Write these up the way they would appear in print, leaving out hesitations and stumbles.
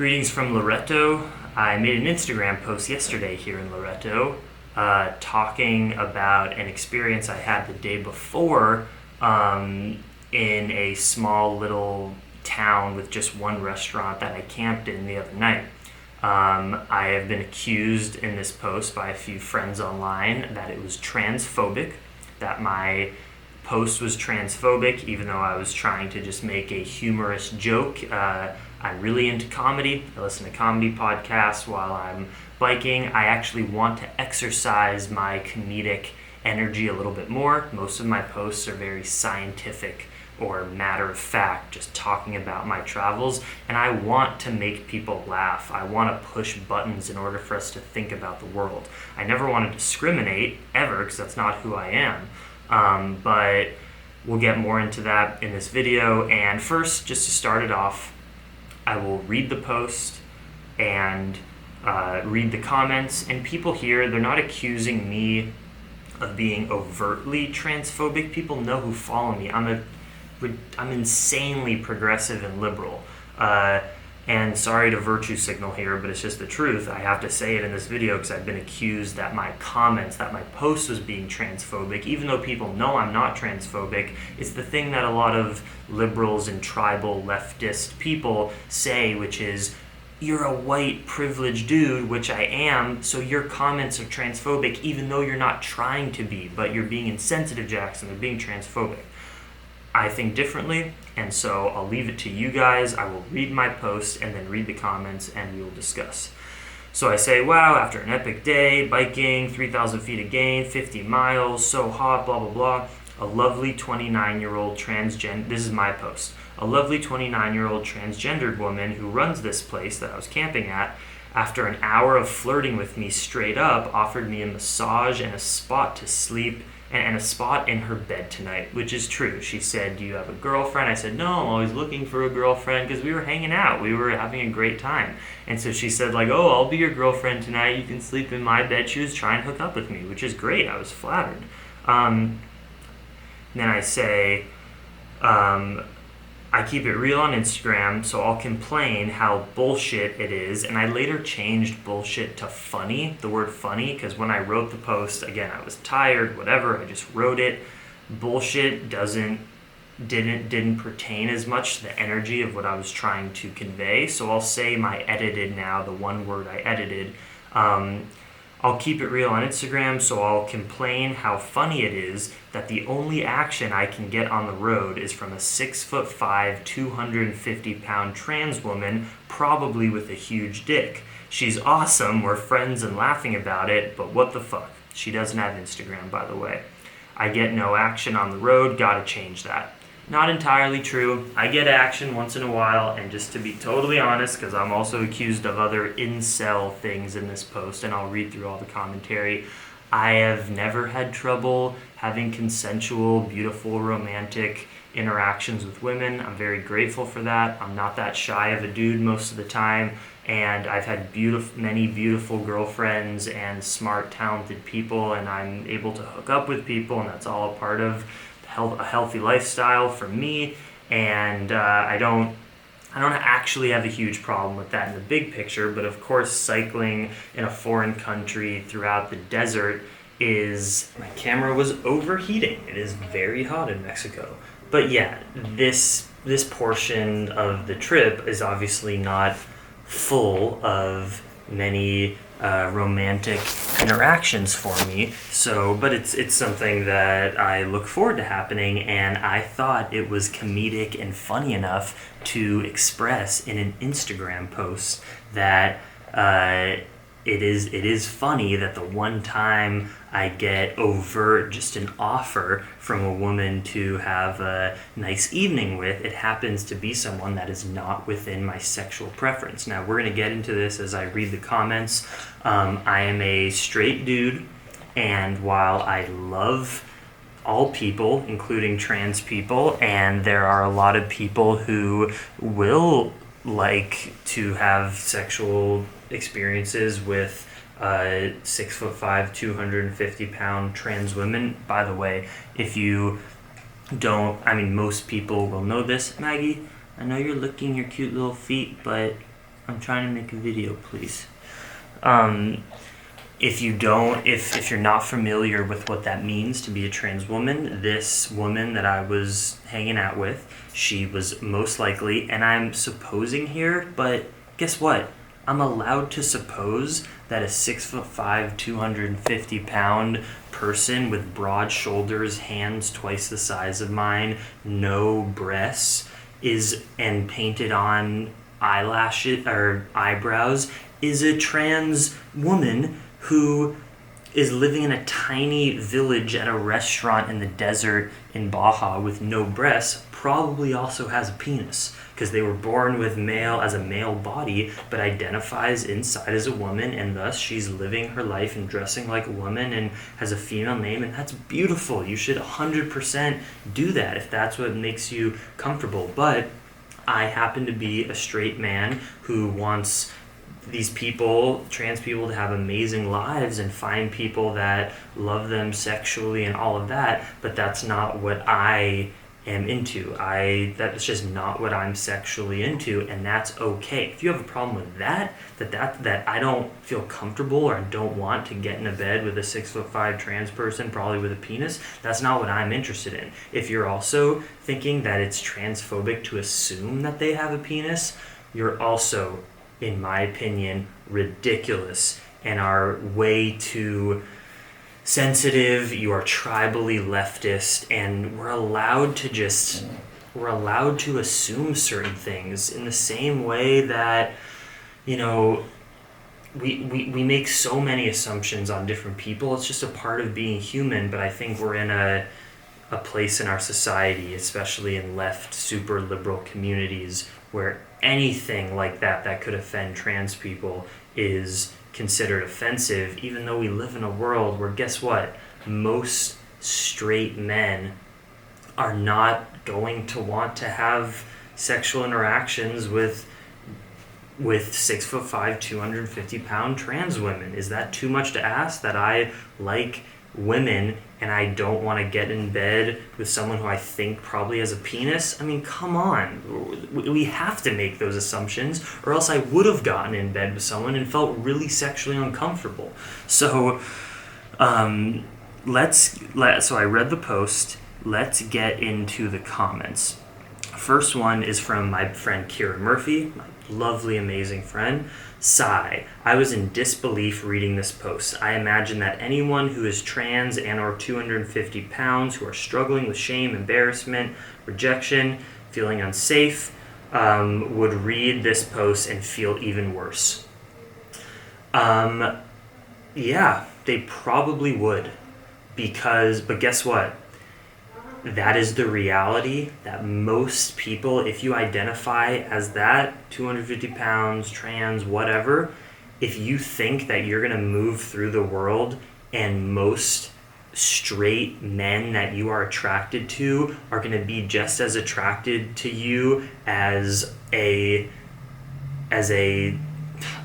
Greetings from Loretto. I made an Instagram post yesterday here in Loretto talking about an experience I had the day before in a small little town with just one restaurant that I camped in the other night. I have been accused in this post by a few friends online that it was transphobic, that my post was transphobic, even though I was trying to just make a humorous joke. I'm really into comedy. I listen to comedy podcasts while I'm biking. I actually want to exercise my comedic energy a little bit more. Most of my posts are very scientific or matter of fact, just talking about my travels, and I want to make people laugh. I want to push buttons in order for us to think about the world. I never want to discriminate, ever, because that's not who I am. But we'll get more into that in this video. And first, just to start it off, I will read the post and read the comments. And people here, they're not accusing me of being overtly transphobic. People know who follow me. I'm insanely progressive and liberal. And sorry to virtue signal here, but it's just the truth. I have to say it in this video because I've been accused that my comments, that my post was being transphobic, even though people know I'm not transphobic. It's the thing that a lot of liberals and tribal leftist people say, which is, you're a white privileged dude, which I am, so your comments are transphobic, even though you're not trying to be, but you're being insensitive, Jackson. They're being transphobic. I think differently, and so I'll leave it to you guys. I will read my post and then read the comments and we will discuss. So I say, wow, after an epic day, biking, 3,000 feet of gain, 50 miles, so hot, blah, blah, blah. A lovely 29-year-old transgender, this is my post. A lovely 29-year-old transgendered woman who runs this place that I was camping at, after an hour of flirting with me straight up, offered me a massage and a spot to sleep and a spot in her bed tonight, which is true. She said, do you have a girlfriend? I said, no, I'm always looking for a girlfriend, because we were hanging out. We were having a great time. And so she said, like, oh, I'll be your girlfriend tonight. You can sleep in my bed. She was trying to hook up with me, which is great. I was flattered. Then I say, I keep it real on Instagram, so I'll complain how bullshit it is. And I later changed bullshit to funny, the word funny, because when I wrote the post, again, I was tired, whatever, I just wrote it. Bullshit didn't pertain as much to the energy of what I was trying to convey. So I'll say my edited now, the one word I edited. I'll keep it real on Instagram, so I'll complain how funny it is that the only action I can get on the road is from a 6'5", 250-pound trans woman, probably with a huge dick. She's awesome, we're friends and laughing about it, but what the fuck? She doesn't have Instagram, by the way. I get no action on the road, gotta change that. Not entirely true. I get action once in a while, and just to be totally honest, because I'm also accused of other incel things in this post, and I'll read through all the commentary, I have never had trouble having consensual, beautiful, romantic interactions with women. I'm very grateful for that. I'm not that shy of a dude most of the time, and I've had many beautiful girlfriends and smart, talented people, and I'm able to hook up with people, and that's all a part of a healthy lifestyle for me, and I don't actually have a huge problem with that in the big picture, but of course cycling in a foreign country throughout the desert my camera was overheating. It is very hot in Mexico. But yeah, this portion of the trip is obviously not full of many romantic interactions for me, but it's something that I look forward to happening, and I thought it was comedic and funny enough to express in an Instagram post that it is funny that the one time I get overt, just an offer from a woman to have a nice evening with, it happens to be someone that is not within my sexual preference. Now, we're going to get into this as I read the comments. I am a straight dude, and while I love all people, including trans people, and there are a lot of people who will like to have sexual experiences with 6'5", 250-pound trans women. By the way, if you don't, most people will know this. Maggie, I know you're licking your cute little feet, but I'm trying to make a video, please. If you're not familiar with what that means to be a trans woman, this woman that I was hanging out with, she was most likely, and I'm supposing here, but guess what? I'm allowed to suppose that a 6'5", 250-pound person with broad shoulders, hands twice the size of mine, no breasts, and painted on eyelashes or eyebrows, is a trans woman who is living in a tiny village at a restaurant in the desert in Baja with no breasts, probably also has a penis because they were born with a male body, but identifies inside as a woman, and thus she's living her life and dressing like a woman and has a female name, and that's beautiful. You should 100% do that if that's what makes you comfortable. But I happen to be a straight man who wants these people, trans people, to have amazing lives and find people that love them sexually and all of that, but that's not what I am into. That's just not what I'm sexually into, and that's okay. If you have a problem with that I don't feel comfortable or don't want to get in a bed with a 6'5" trans person, probably with a penis, that's not what I'm interested in. If you're also thinking that it's transphobic to assume that they have a penis, you're also, in my opinion, ridiculous and are way too sensitive. You are tribally leftist, and we're allowed to assume certain things in the same way that, we make so many assumptions on different people. It's just a part of being human, but I think we're in a place in our society, especially in left super liberal communities, where anything like that could offend trans people is considered offensive, even though we live in a world where, guess what, most straight men are not going to want to have sexual interactions with 6'5", 250-pound trans women. Is that too much to ask that I like women and I don't want to get in bed with someone who I think probably has a penis? I mean, come on. We have to make those assumptions, or else I would have gotten in bed with someone and felt really sexually uncomfortable. So, so I read the post. Let's get into the comments. First one is from my friend Kira Murphy, my lovely, amazing friend. Sigh. I was in disbelief reading this post. I imagine that anyone who is trans and or 250 pounds who are struggling with shame, embarrassment, rejection, feeling unsafe, would read this post and feel even worse. Yeah, they probably would. But guess what? That is the reality that most people, if you identify as that, 250 pounds, trans, whatever, if you think that you're going to move through the world and most straight men that you are attracted to are going to be just as attracted to you as I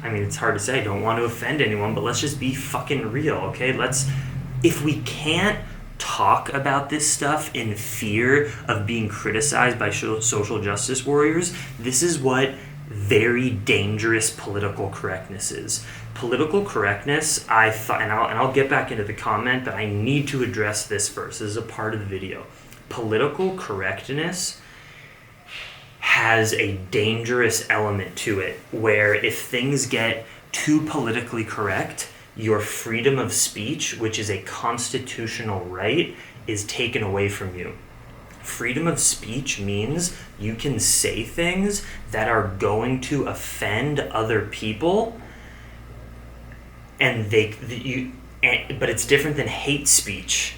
mean, it's hard to say, I don't want to offend anyone, but let's just be fucking real, okay? If we can't talk about this stuff in fear of being criticized by social justice warriors, this is what very dangerous political correctness is. Political correctness, I thought, and I'll get back into the comment, but I need to address this first. This is a part of the video. Political correctness has a dangerous element to it, where if things get too politically correct, your freedom of speech, which is a constitutional right, is taken away from you. Freedom of speech means you can say things that are going to offend other people, but it's different than hate speech.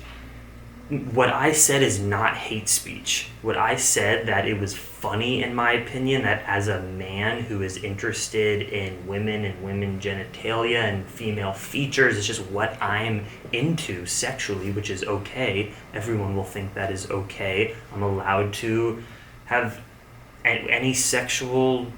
What I said is not hate speech. What I said, that it was funny, in my opinion, that as a man who is interested in women and women genitalia and female features, it's just what I'm into sexually, which is okay. Everyone will think that is okay. I'm allowed to have any sexual,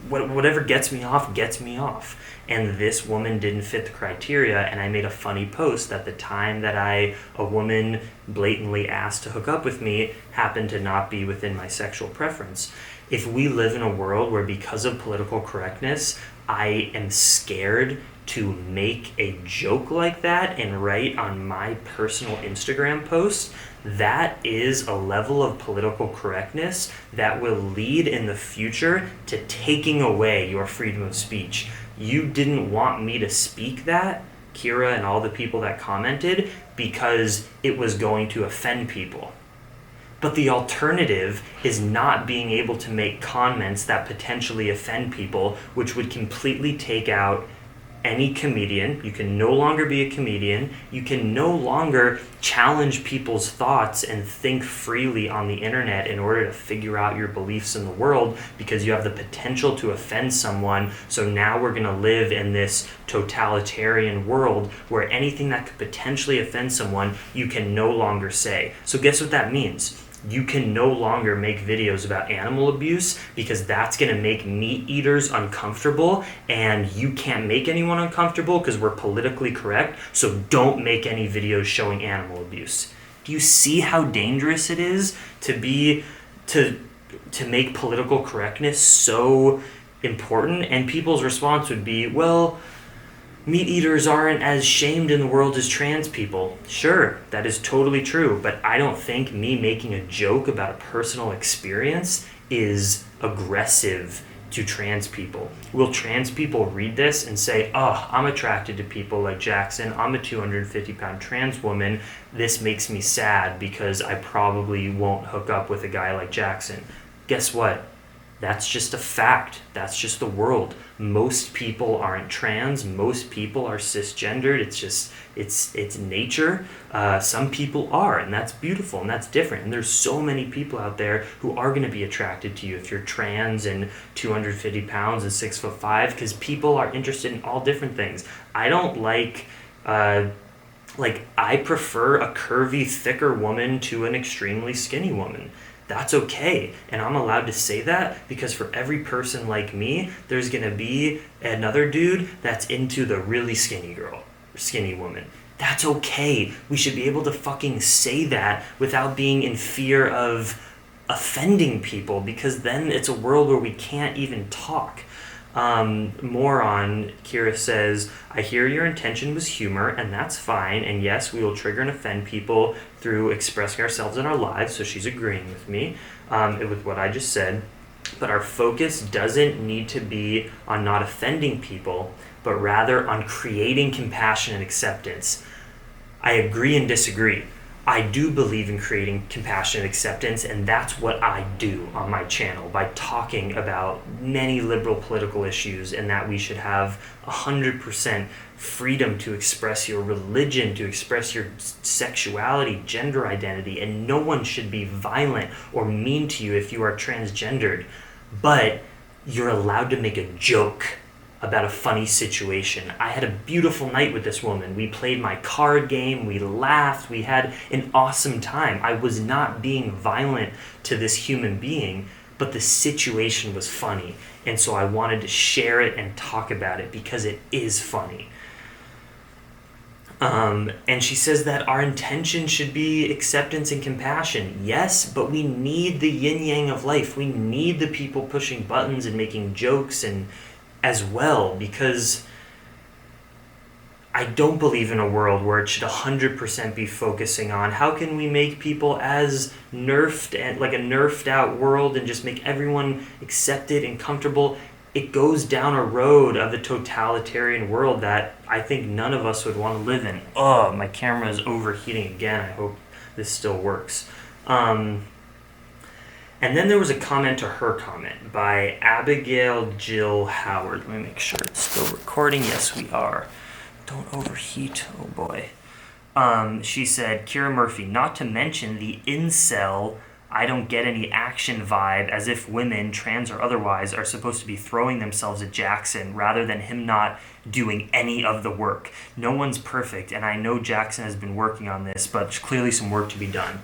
whatever gets me off. And this woman didn't fit the criteria, and I made a funny post that the time that a woman blatantly asked to hook up with me happened to not be within my sexual preference. If we live in a world where, because of political correctness, I am scared to make a joke like that and write on my personal Instagram post, that is a level of political correctness that will lead in the future to taking away your freedom of speech. You didn't want me to speak that, Kira and all the people that commented, because it was going to offend people. But the alternative is not being able to make comments that potentially offend people, which would completely take out any comedian. You can no longer be a comedian. You can no longer challenge people's thoughts and think freely on the internet in order to figure out your beliefs in the world, because you have the potential to offend someone. So now we're going to live in this totalitarian world where anything that could potentially offend someone, you can no longer say. So guess what that means? You can no longer make videos about animal abuse, because that's going to make meat eaters uncomfortable, and you can't make anyone uncomfortable because we're politically correct. So don't make any videos showing animal abuse. Do you see how dangerous it is to make political correctness so important? And people's response would be, well, meat eaters aren't as shamed in the world as trans people. Sure, that is totally true, but I don't think me making a joke about a personal experience is aggressive to trans people. Will trans people read this and say, oh, I'm attracted to people like Jackson, I'm a 250-pound trans woman, this makes me sad because I probably won't hook up with a guy like Jackson? Guess what? That's just a fact. That's just the world. Most people aren't trans. Most people are cisgendered. It's nature. Some people are, and that's beautiful, and that's different. And there's so many people out there who are going to be attracted to you if you're trans and 250 pounds and 6'5", because people are interested in all different things. I don't I prefer a curvy, thicker woman to an extremely skinny woman. That's okay, and I'm allowed to say that, because for every person like me, there's gonna be another dude that's into the really skinny girl, or skinny woman. That's okay. We should be able to fucking say that without being in fear of offending people, because then it's a world where we can't even talk. Moron, Kira says, I hear your intention was humor, and that's fine, and yes, we will trigger and offend people through expressing ourselves in our lives, so she's agreeing with me, with what I just said, but our focus doesn't need to be on not offending people, but rather on creating compassion and acceptance. I agree and disagree. I do believe in creating compassion and acceptance, and that's what I do on my channel by talking about many liberal political issues, and that we should have 100% freedom to express your religion, to express your sexuality, gender identity, and no one should be violent or mean to you if you are transgendered. But you're allowed to make a joke about a funny situation. I had a beautiful night with this woman. We played my card game, we laughed, we had an awesome time. I was not being violent to this human being, but the situation was funny. And so I wanted to share it and talk about it because it is funny. And she says that our intention should be acceptance and compassion. Yes, but we need the yin-yang of life. We need the people pushing buttons and making jokes and as well, because I don't believe in a world where it should 100% be focusing on how can we make people as nerfed, and like a nerfed out world, and just make everyone accepted and comfortable. It goes down a road of a totalitarian world that I think none of us would want to live in. Oh, my camera is overheating again. I hope this still works. And then there was a comment to her comment by Abigail Jill Howard. Let me make sure it's still recording. Yes, we are. Don't overheat. Oh, boy. She said, Kira Murphy, not to mention the incel, I don't get any action vibe, as if women, trans or otherwise, are supposed to be throwing themselves at Jackson rather than him not doing any of the work. No one's perfect, and I know Jackson has been working on this, but there's clearly some work to be done.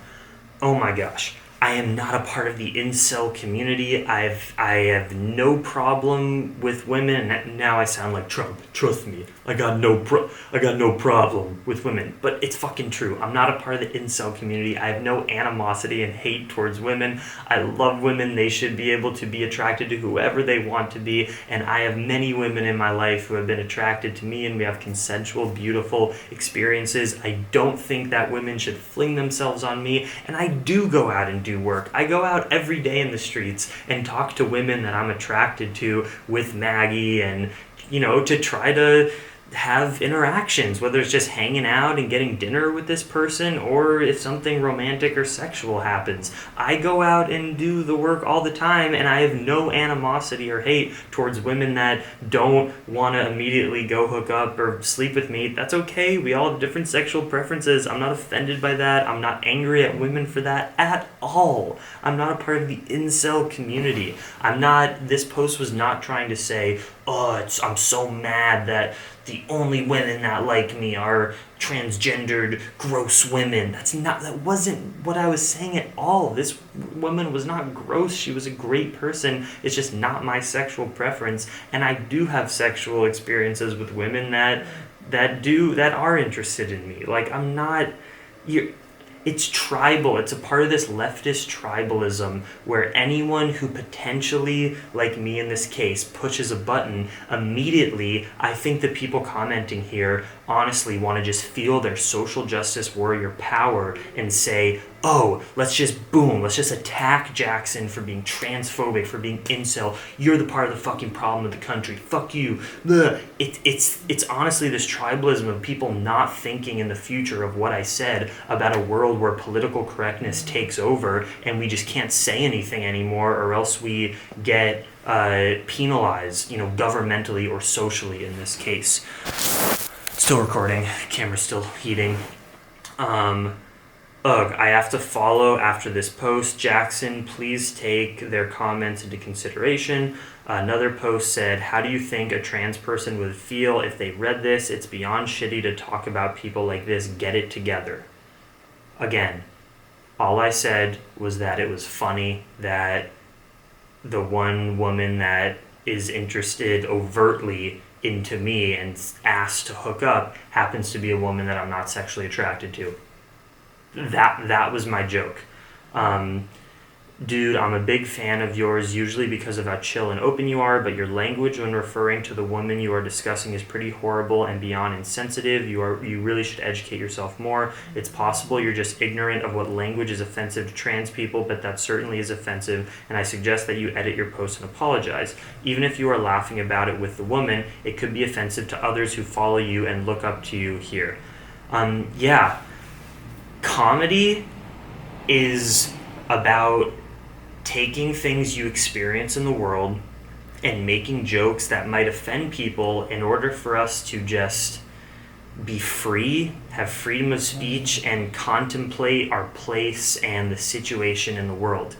Oh my gosh. I am not a part of the incel community. I have no problem with women. And now I sound like Trump. Trust me, I got no problem with women. But it's fucking true. I'm not a part of the incel community. I have no animosity and hate towards women. I love women. They should be able to be attracted to whoever they want to be. And I have many women in my life who have been attracted to me, and we have consensual, beautiful experiences. I don't think that women should fling themselves on me. And I do go out and do work. I go out every day in the streets and talk to women that I'm attracted to with Maggie, and to try to have interactions, whether it's just hanging out and getting dinner with this person, or if something romantic or sexual happens. I go out and do the work all the time, and I have no animosity or hate towards women that don't want to immediately go hook up or sleep with me. That's okay. We all have different sexual preferences. I'm not offended by that. I'm not angry at women for that at all. I'm not a part of the incel community. This post was not trying to say, I'm so mad that the only women that like me are transgendered, gross women. That wasn't what I was saying at all. This woman was not gross. She was a great person. It's just not my sexual preference. And I do have sexual experiences with women that are interested in me. Like, it's tribal. It's a part of this leftist tribalism where anyone who potentially, like me in this case, pushes a button, immediately, I think the people commenting here honestly want to just feel their social justice warrior power and say, let's just attack Jackson for being transphobic, for being incel. You're the part of the fucking problem of the country. Fuck you. It's honestly this tribalism of people not thinking in the future of what I said about a world where political correctness takes over and we just can't say anything anymore, or else we get penalized, governmentally or socially in this case. Still recording. Camera's still heating. I have to follow after this post. Jackson, please take their comments into consideration. Another post said, how do you think a trans person would feel if they read this? It's beyond shitty to talk about people like this. Get it together. Again, all I said was that it was funny that the one woman that is interested overtly into me and asked to hook up happens to be a woman that I'm not sexually attracted to. That was my joke. Dude, I'm a big fan of yours, usually because of how chill and open you are, but your language when referring to the woman you are discussing is pretty horrible and beyond insensitive. You really should educate yourself more. It's possible you're just ignorant of what language is offensive to trans people, but that certainly is offensive, and I suggest that you edit your post and apologize. Even if you are laughing about it with the woman, it could be offensive to others who follow you and look up to you here. Comedy is about taking things you experience in the world and making jokes that might offend people in order for us to just be free, have freedom of speech, and contemplate our place and the situation in the world.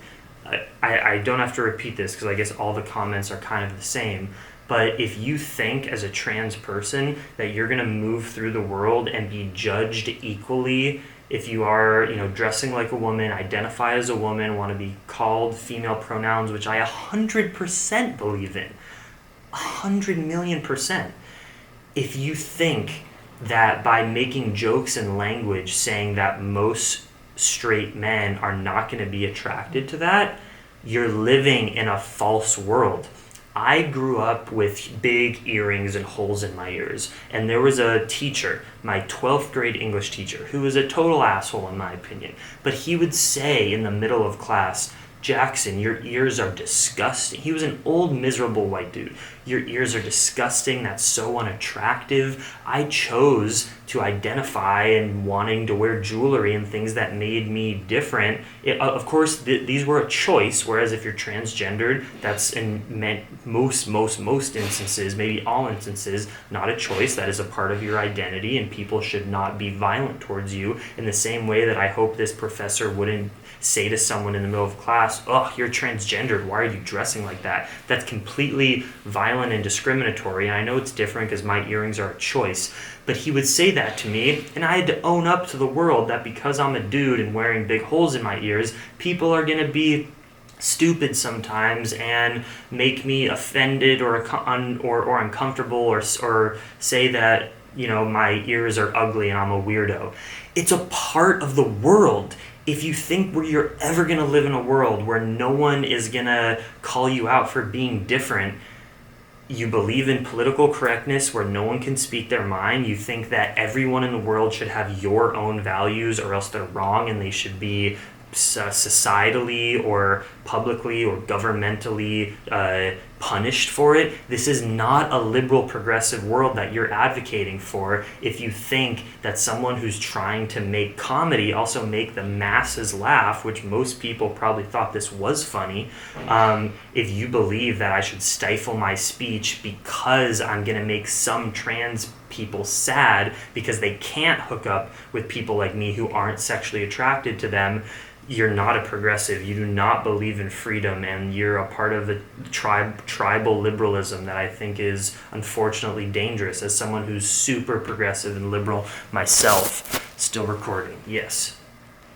I don't have to repeat this because I guess all the comments are kind of the same. But if you think as a trans person that you're going to move through the world and be judged equally if you are, dressing like a woman, identify as a woman, want to be called female pronouns, which I 100% believe in, 100,000,000%. If you think that by making jokes and language saying that most straight men are not going to be attracted to that, you're living in a false world. I grew up with big earrings and holes in my ears, and there was a teacher, my 12th grade English teacher, who was a total asshole in my opinion, but he would say in the middle of class, Jackson, your ears are disgusting. He was an old, miserable white dude. Your ears are disgusting. That's so unattractive. I chose to identify and wanting to wear jewelry and things that made me different. Of course, these were a choice, whereas if you're transgendered, that's in most instances, maybe all instances, not a choice. That is a part of your identity, and people should not be violent towards you in the same way that I hope this professor wouldn't say to someone in the middle of class, oh, you're transgendered, why are you dressing like that? That's completely violent and discriminatory. And I know it's different because my earrings are a choice, but he would say that to me, and I had to own up to the world that because I'm a dude and wearing big holes in my ears, people are going to be stupid sometimes and make me offended or uncomfortable or say that, you know, my ears are ugly and I'm a weirdo. It's a part of the world. If you think you're ever going to live in a world where no one is going to call you out for being different, you believe in political correctness where no one can speak their mind, you think that everyone in the world should have your own values or else they're wrong and they should be societally or publicly or governmentally punished for it. This is not a liberal progressive world that you're advocating for if you think that someone who's trying to make comedy also make the masses laugh, which most people probably thought this was funny. If you believe that I should stifle my speech because I'm going to make some trans people sad because they can't hook up with people like me who aren't sexually attracted to them, you're not a progressive. You do not believe in freedom, and you're a part of a tribal liberalism that I think is unfortunately dangerous. As someone who's super progressive and liberal myself, still recording, yes.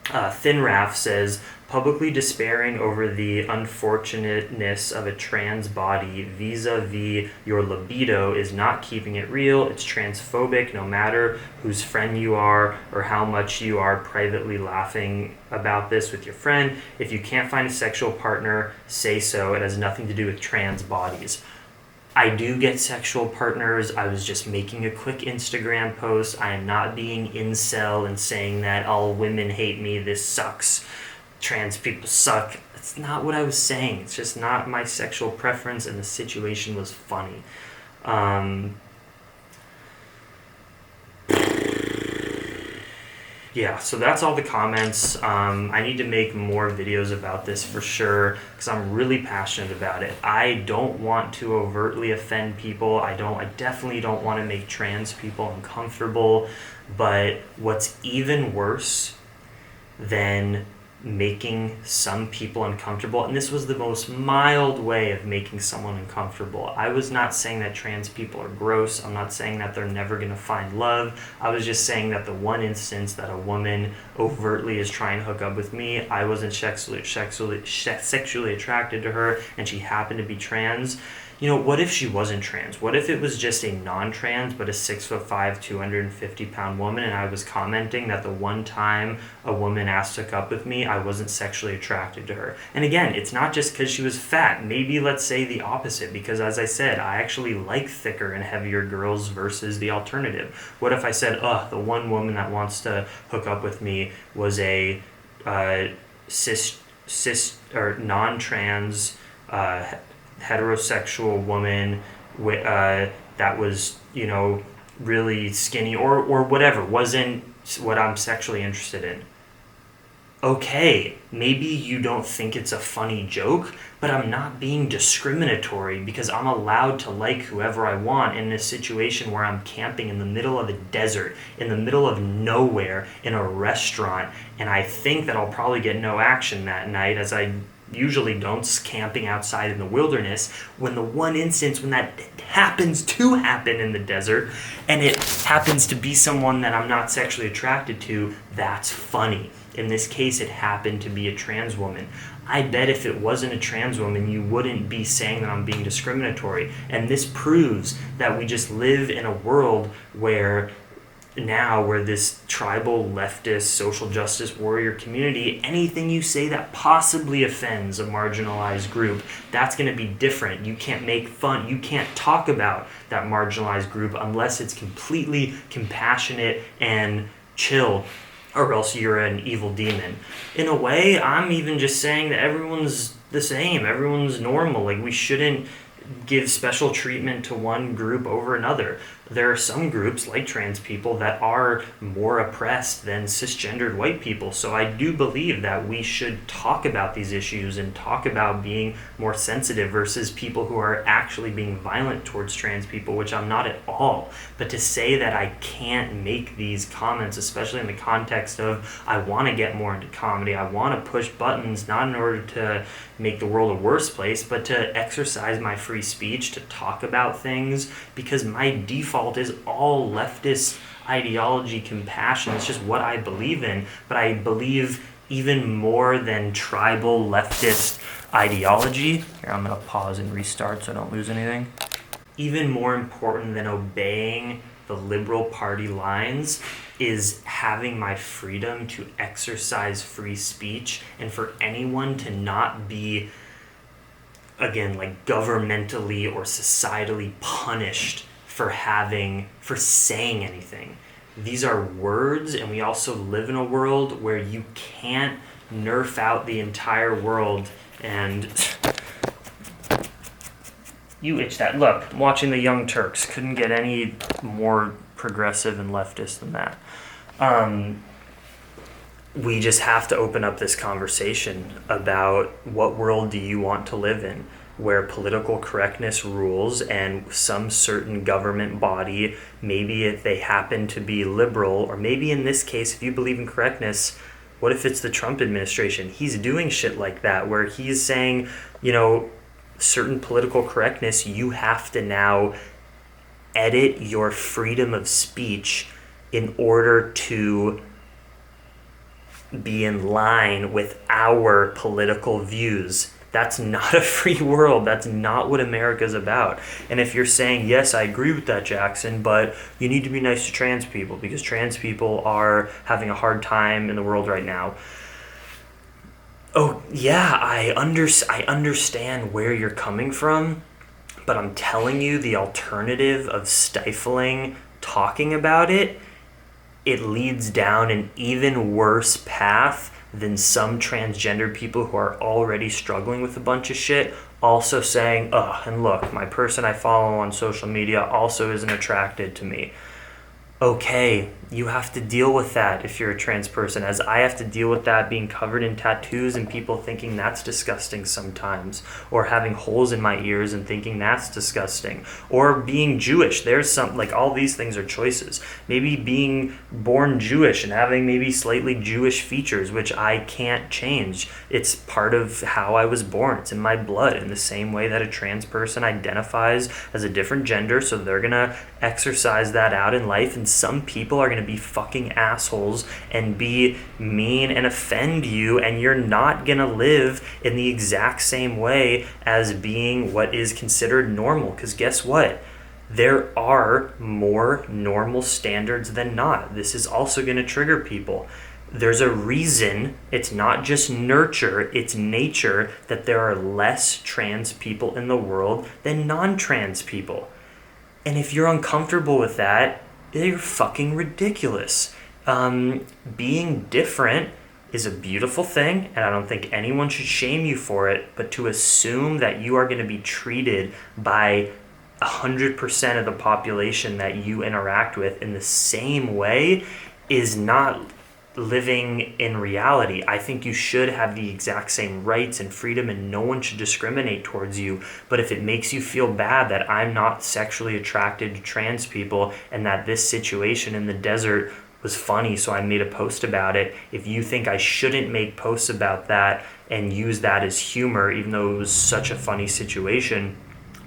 Thin Raff says, publicly despairing over the unfortunateness of a trans body vis-a-vis your libido is not keeping it real. It's transphobic no matter whose friend you are or how much you are privately laughing about this with your friend. If you can't find a sexual partner, say so. It has nothing to do with trans bodies. I do get sexual partners. I was just making a quick Instagram post. I am not being incel and saying that all women hate me, this sucks, trans people suck. That's not what I was saying. It's just not my sexual preference, and the situation was funny. Yeah, so that's all the comments. I need to make more videos about this for sure because I'm really passionate about it. I don't want to overtly offend people. I definitely don't want to make trans people uncomfortable. But what's even worse than making some people uncomfortable, and this was the most mild way of making someone uncomfortable. I was not saying that trans people are gross. I'm not saying that they're never going to find love. I was just saying that the one instance that a woman overtly is trying to hook up with me, I wasn't sexually attracted to her, and she happened to be trans. You know, what if she wasn't trans? What if it was just a non-trans but a 6'5", 250-pound woman, and I was commenting that the one time a woman asked to hook up with me, I wasn't sexually attracted to her. And again, it's not just because she was fat. Maybe let's say the opposite, because as I said, I actually like thicker and heavier girls versus the alternative. What if I said, the one woman that wants to hook up with me was a cis or non-trans heterosexual woman that was, you know, really skinny or whatever, wasn't what I'm sexually interested in. Okay, maybe you don't think it's a funny joke, but I'm not being discriminatory because I'm allowed to like whoever I want in a situation where I'm camping in the middle of a desert, in the middle of nowhere, in a restaurant, and I think that I'll probably get no action that night, as I usually don't, camping outside in the wilderness. When the one instance when that happens to happen in the desert, and it happens to be someone that I'm not sexually attracted to, that's funny. In this case, it happened to be a trans woman. I bet if it wasn't a trans woman, you wouldn't be saying that I'm being discriminatory. And this proves that we just live in a world where this tribal, leftist, social justice warrior community, anything you say that possibly offends a marginalized group, that's going to be different. You can't make fun, you can't talk about that marginalized group unless it's completely compassionate and chill, or else you're an evil demon. In a way, I'm even just saying that everyone's the same, everyone's normal. Like, we shouldn't give special treatment to one group over another. There are some groups, like trans people, that are more oppressed than cisgendered white people. So I do believe that we should talk about these issues and talk about being more sensitive versus people who are actually being violent towards trans people, which I'm not at all. But to say that I can't make these comments, especially in the context of I want to get more into comedy, I want to push buttons, not in order to make the world a worse place, but to exercise my free speech, to talk about things, because my default is all leftist ideology, compassion. It's just what I believe in. But I believe even more than tribal leftist ideology. Here, I'm going to pause and restart so I don't lose anything. Even more important than obeying the Liberal Party lines is having my freedom to exercise free speech, and for anyone to not be, again, like governmentally or societally punished for saying anything. These are words, and we also live in a world where you can't nerf out the entire world. And you itch that. Look, I'm watching the Young Turks. Couldn't get any more progressive and leftist than that. We just have to open up this conversation about what world do you want to live in, where political correctness rules and some certain government body, maybe if they happen to be liberal, or maybe in this case, if you believe in correctness, what if it's the Trump administration? He's doing shit like that, where he's saying, certain political correctness, you have to now edit your freedom of speech in order to be in line with our political views. That's not a free world. That's not what America's about. And if you're saying, yes, I agree with that, Jackson, but you need to be nice to trans people because trans people are having a hard time in the world right now. Oh, yeah, I understand where you're coming from, but I'm telling you, the alternative of stifling talking about it, it leads down an even worse path than some transgender people who are already struggling with a bunch of shit also saying, and look, my person I follow on social media also isn't attracted to me. Okay, you have to deal with that if you're a trans person, as I have to deal with that being covered in tattoos and people thinking that's disgusting sometimes, or having holes in my ears and thinking that's disgusting, or being Jewish. There's some, like, all these things are choices. Maybe being born Jewish and having maybe slightly Jewish features, which I can't change. It's part of how I was born. It's in my blood, in the same way that a trans person identifies as a different gender, so they're gonna exercise that out in life, and some people are going to be fucking assholes and be mean and offend you, and you're not going to live in the exact same way as being what is considered normal, because guess what? There are more normal standards than not. This is also going to trigger people. There's a reason, it's not just nurture, it's nature, that there are less trans people in the world than non-trans people. And if you're uncomfortable with that, you're fucking ridiculous. Being different is a beautiful thing, and I don't think anyone should shame you for it, but to assume that you are going to be treated by 100% of the population that you interact with in the same way is not living in reality. I think you should have the exact same rights and freedom, and no one should discriminate towards you. But if it makes you feel bad that I'm not sexually attracted to trans people and that this situation in the desert was funny, so I made a post about it, if you think I shouldn't make posts about that and use that as humor, even though it was such a funny situation,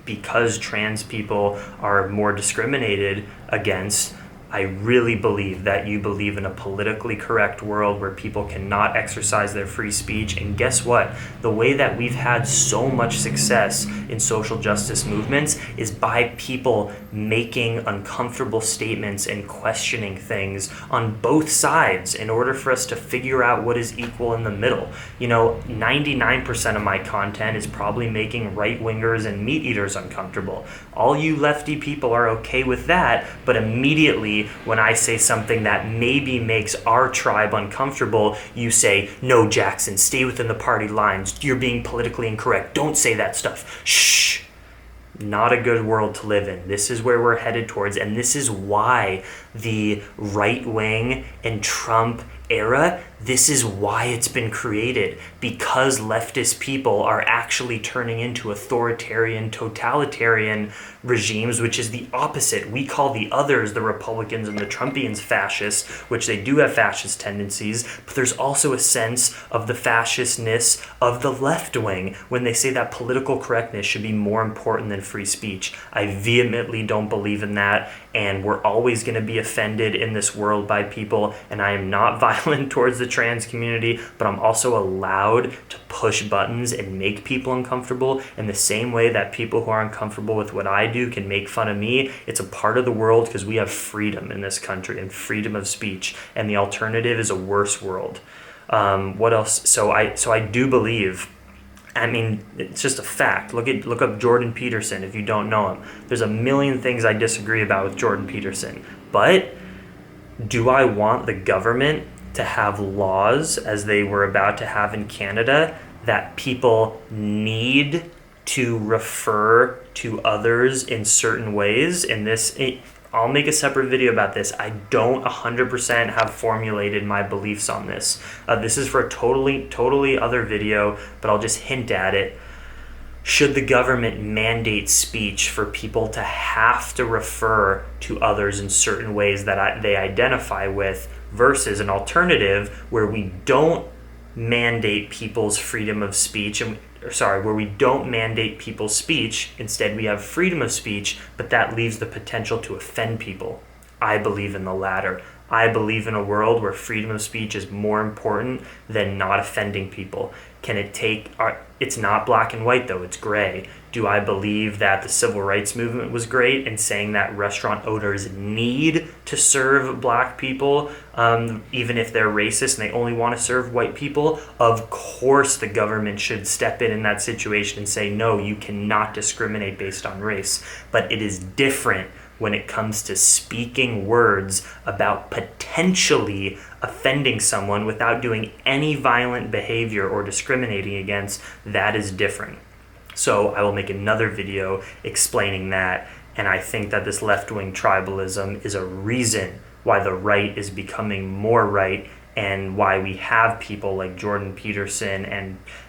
because trans people are more discriminated against, I really believe that you believe in a politically correct world where people cannot exercise their free speech. And guess what? The way that we've had so much success in social justice movements is by people making uncomfortable statements and questioning things on both sides in order for us to figure out what is equal in the middle. 99% of my content is probably making right-wingers and meat-eaters uncomfortable. All you lefty people are okay with that, but immediately when I say something that maybe makes our tribe uncomfortable, you say, no, Jackson, stay within the party lines. You're being politically incorrect. Don't say that stuff. Shh. Not a good world to live in. This is where we're headed towards, and this is why the right wing and Trump era, this is why it's been created, because leftist people are actually turning into authoritarian, totalitarian regimes, which is the opposite. We call the others, the Republicans and the Trumpians, fascists, which they do have fascist tendencies, but there's also a sense of the fascistness of the left wing when they say that political correctness should be more important than free speech. I vehemently don't believe in that, and we're always going to be offended in this world by people, and I am not violent towards the trans community, but I'm also allowed to push buttons and make people uncomfortable in the same way that people who are uncomfortable with what I do can make fun of me. It's a part of the world because we have freedom in this country and freedom of speech, and the alternative is a worse world. What else? So I do believe, I mean, it's just a fact. Look up Jordan Peterson if you don't know him. There's a million things I disagree about with Jordan Peterson. But do I want the government to have laws, as they were about to have in Canada, that people need to refer to others in certain ways? I'll make a separate video about this. I don't 100% have formulated my beliefs on this. This is for a totally other video, but I'll just hint at it. Should the government mandate speech for people to have to refer to others in certain ways that they identify with, versus an alternative where we don't mandate people's freedom of speech, where we don't mandate people's speech, instead we have freedom of speech, but that leaves the potential to offend people? I believe in the latter. I believe in a world where freedom of speech is more important than not offending people. It's not black and white though, it's gray. Do I believe that the civil rights movement was great in saying that restaurant owners need to serve black people, even if they're racist and they only want to serve white people? Of course the government should step in that situation and say, no, you cannot discriminate based on race. But it is different when it comes to speaking words about potentially offending someone without doing any violent behavior or discriminating against. That is different. So I will make another video explaining that, and I think that this left-wing tribalism is a reason why the right is becoming more right, and why we have people like Jordan Peterson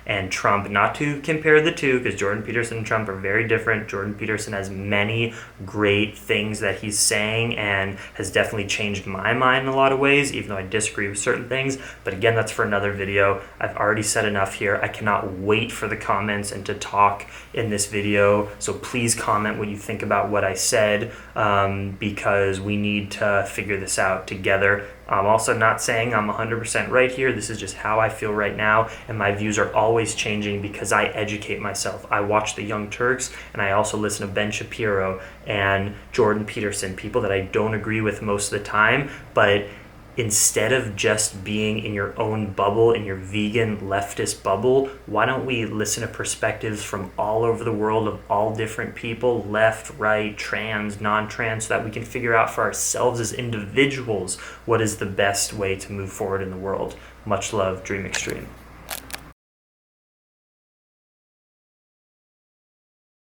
and Trump. Not to compare the two, because Jordan Peterson and Trump are very different. Jordan Peterson has many great things that he's saying and has definitely changed my mind in a lot of ways, even though I disagree with certain things. But again, that's for another video. I've already said enough here. I cannot wait for the comments and to talk in this video. So please comment what you think about what I said, because we need to figure this out together. I'm also not saying I'm 100% right here. This is just how I feel right now, and my views are always changing because I educate myself. I watch the Young Turks, and I also listen to Ben Shapiro and Jordan Peterson, people that I don't agree with most of the time, but instead of just being in your own bubble, in your vegan leftist bubble, why don't we listen to perspectives from all over the world of all different people, left, right, trans, non-trans, so that we can figure out for ourselves as individuals what is the best way to move forward in the world. Much love, Dream Extreme.